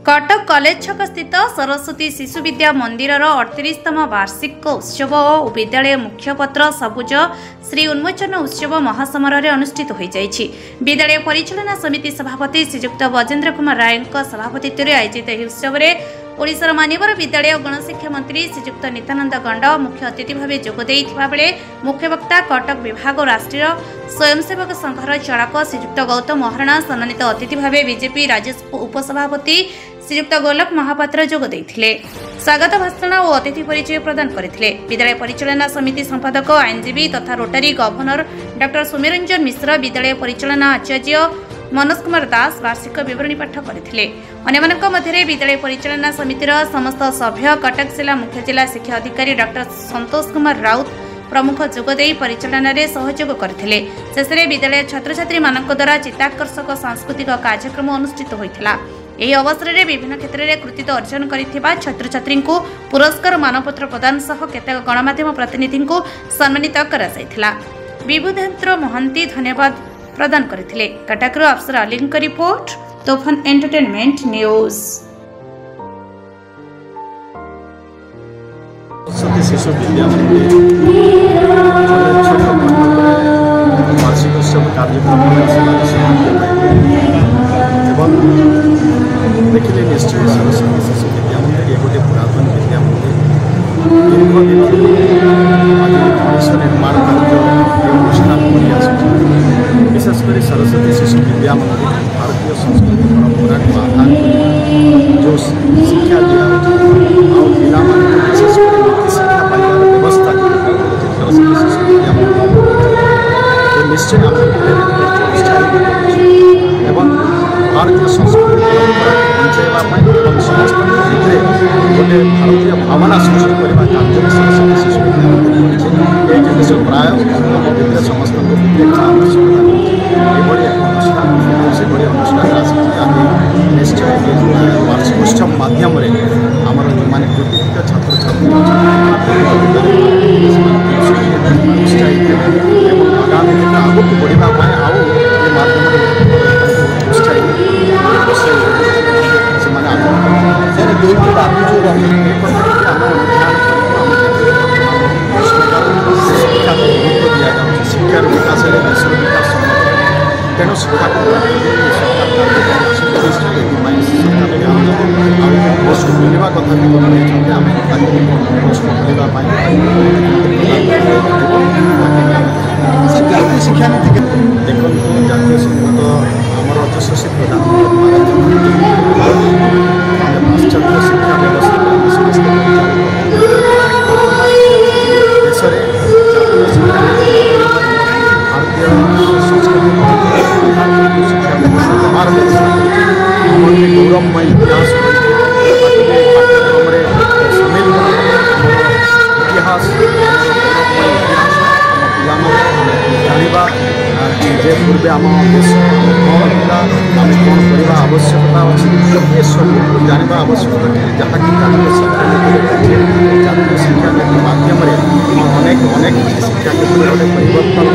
Cuttack college छक स्थित सरस्वती शिशु विद्या मंदिर 38तम वार्षिक उत्सव और विद्यालय मुख्यपत्र सबुज श्री उन्मोचन उत्सव महासमर अनुष्ठित हो जाइछि। विद्यालय परिचालना समिति सभापति श्रीजुक्त बजेन्द्र कुमार राय सभापतित्व में आयोजित यह उत्सव में ओडिशार मान्यवर विद्यालय और गणशिक्षा मंत्री श्रीजुक्त नित्यानंद गंड मुख्य अतिथि भाव जोगदे बेले मुख्य वक्ता कटक विभाग और राष्ट्रीय स्वयंसेवक संघर चालक श्रीजुक्त गौतम महारणा सम्मानित अतिथि भाव बीजेपी राज्य उपसभापति श्रीजुक्त गोलक महापात्र जोगदे स्वागत भाषण और अतिथि परिचय प्रदान करते। विद्यालय परिचालना समिति संपादक आईनजीवी तथा रोटारी गवर्नर डॉ सौम्यरंजन मिश्र विद्यालय परिचालना आचार्य मनोज कुमार दास वार्षिक विवरणी पाठ करते। अन्य मध्य विद्यालय परिचालना समितिर समस्त सभ्य कटक जिला मुख्य जिला शिक्षा अधिकारी डॉ संतोष कुमार राउत प्रमुख जोगदे परिचालन में सहयोग करते। शेष में विद्यालय छात्र छात्री द्वारा चित्ताकर्षक सांस्कृतिक कार्यक्रम अनुष्ठित होता। यह अवसर में विभिन्न क्षेत्र में कृतित्व अर्जन करिथिबा छात्र छात्री को पुरस्कार मानपत्र प्रदान सह केतेक गणमाध्यम प्रतिनिधि को सम्मानित करा जायथिला। विभुधेन्द्र महांती धन्यवाद प्रदान करथिले। कटकरो अफसर अलींक report तोफान entertainment news. Saraswati Shishu Vidya मंदिर वार्षिक उत्सव कार्यक्रम देखिए निश्चय सरस्वती शिशु विद्या मंदिर ये गोटे पुरातन विद्या मंदिर दीर्घ दिन मनुष्य निर्माण कार्य अनुष्ठान कर विशेषकर सरस्वती शिशु विद्या मंदिर भारतीय संस्कृति परंपरा को आधार जो शिक्षा दिया पिला विशेषकर नीति शिक्षा पाइबार व्यवस्था सरस्वती शिशु विद्या मंदिर निश्चय आम एवं भारतीय संस्कृति परंपरा बचाइवा समस्त गोटे भारतीय भावना सृष्टि करने कार्य सरस्वती शिशु विद्या मंदिर एक देश प्राय विद्या समस्त आवश्यकता अनुष्ठान से अनुष्ठान निश्चय वार्षिक उत्सव माध्यम आमर जो मैंने कृतित्व छात्र छात्री उत्साहित आगामी दिन आगे बढ़ापी आउ ये माध्यम उत्साहित शिक्षा को गुरुत्व दि जाए शिक्षार विकास देशर विकास तेणु शिक्षा को पोस्ट मिलवा कथा भी कहते आम पोस्ट मिलवाई शिक्षा नीति देखो जातीय संगत आमर यशस्वी प्रधानमंत्री पाश्चात्य शिक्षा व्यवस्था देश भारतीय संस्कृति शिक्षा व्यवस्था व्यवहार गौरवमय इतिहास पाठ्यक्रम सामिल इतिहास गौरवमय इतिहास जाना जे पूर्वे आम देश कौन था आम कौन करवा आवश्यकता अच्छी ये सब जानवा आवश्यकता जहाँकि जातीय शिक्षा नीति जातीय शिक्षा नीति माध्यम अनेक अनेक शिक्षा क्षेत्र में परिवर्तन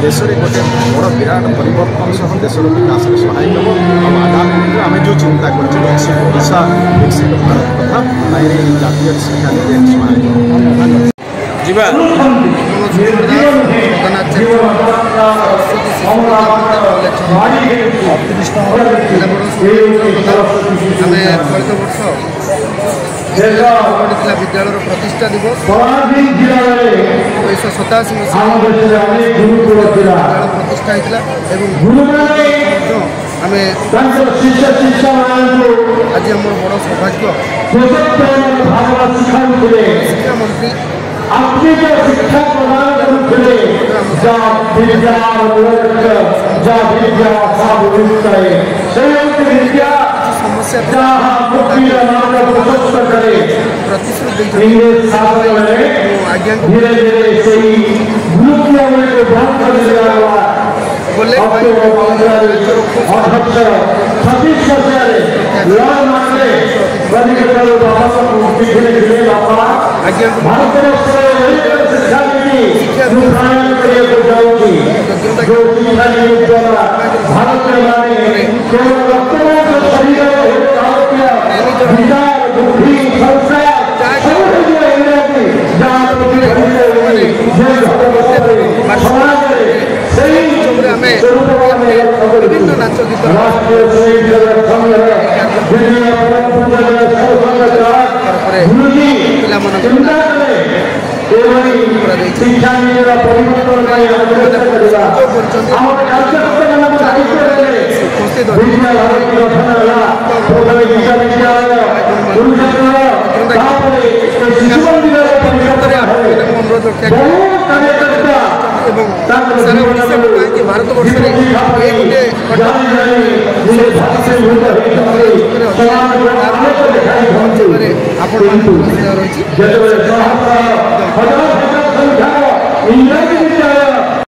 देश में गोटे बड़ विराट परिवर्तन सह देशर विकास सहायक हम आगामी दिन आम जो चिंता करशा विकसित भारत कथा जातीय शिक्षा नीति सहायक विद्यालय प्रतिष्ठा दिवस 1987 मसीह प्रतिष्ठा होता आज आम बड़ सौभाग्य शिक्षा मंत्री शिक्षा प्रतिश्रुति छत्तीस लॉ मानले भारत शिक्षा नीति रूपायन करने जाऊँगी जो शिक्षा नीति द्वारा भारत में केवल वर्तमान शरीर विचार बुद्धि संस्कार विभिन्न नाच गीत शिक्षा नीतिर परिवर्तन भारत वर्ष रही